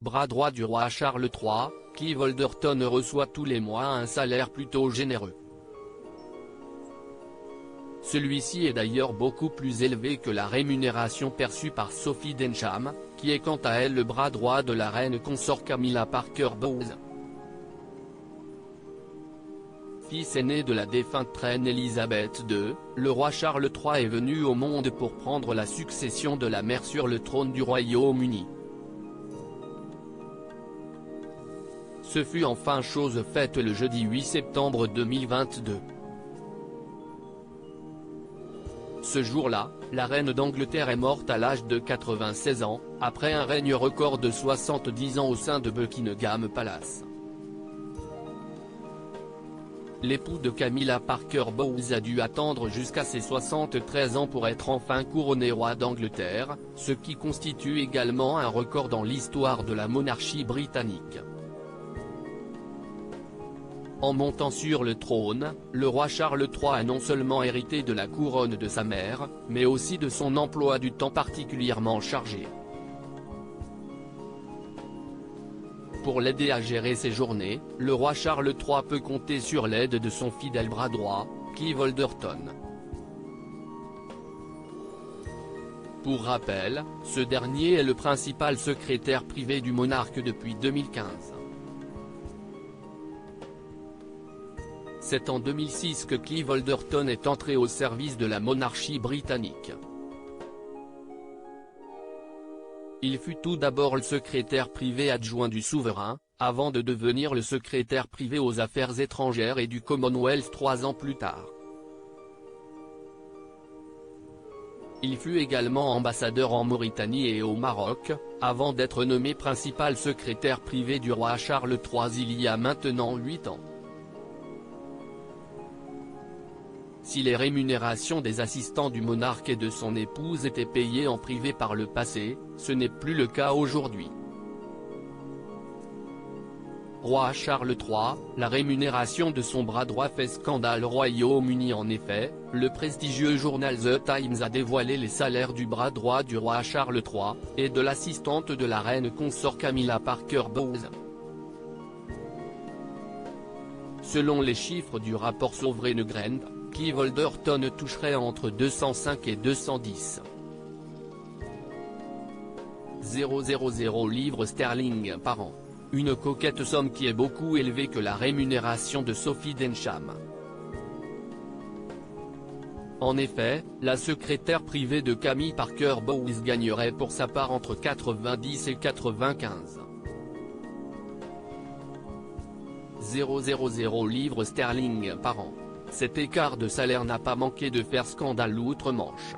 bras droit du roi Charles III, Clive Alderton reçoit tous les mois un salaire plutôt généreux. Celui-ci est d'ailleurs beaucoup plus élevé que la rémunération perçue par Sophie Densham, qui est quant à elle le bras droit de la reine consort Camilla Parker Bowles. Fils aîné de la défunte reine Elisabeth II, le roi Charles III est venu au monde pour prendre la succession de la mère sur le trône du Royaume-Uni. Ce fut enfin chose faite le jeudi 8 septembre 2022. Ce jour-là, la reine d'Angleterre est morte à l'âge de 96 ans, après un règne record de 70 ans au sein de Buckingham Palace. L'époux de Camilla Parker Bowles a dû attendre jusqu'à ses 73 ans pour être enfin couronné roi d'Angleterre, ce qui constitue également un record dans l'histoire de la monarchie britannique. En montant sur le trône, le roi Charles III a non seulement hérité de la couronne de sa mère, mais aussi de son emploi du temps particulièrement chargé. Pour l'aider à gérer ses journées, le roi Charles III peut compter sur l'aide de son fidèle bras droit, Clive Alderton. Pour rappel, ce dernier est le principal secrétaire privé du monarque depuis 2015. C'est en 2006 que Clive Alderton est entré au service de la monarchie britannique. Il fut tout d'abord le secrétaire privé adjoint du souverain, avant de devenir le secrétaire privé aux affaires étrangères et du Commonwealth 3 ans plus tard. Il fut également ambassadeur en Mauritanie et au Maroc, avant d'être nommé principal secrétaire privé du roi Charles III il y a maintenant 8 ans. Si les rémunérations des assistants du monarque et de son épouse étaient payées en privé par le passé, ce n'est plus le cas aujourd'hui. Roi Charles III, la rémunération de son bras droit fait scandale au Royaume-Uni. En effet, le prestigieux journal The Times a dévoilé les salaires du bras droit du roi Charles III, et de l'assistante de la reine consort Camilla Parker Bowles. Selon les chiffres du rapport Sovereign Grant, Clive Alderton toucherait entre 205 et 210 000 livres sterling par an. Une coquette somme qui est beaucoup élevée que la rémunération de Sophie Densham. En effet, la secrétaire privée de Camille Parker Bowles gagnerait pour sa part entre 90 et 95 000 livres sterling par an. Cet écart de salaire n'a pas manqué de faire scandale outre-Manche.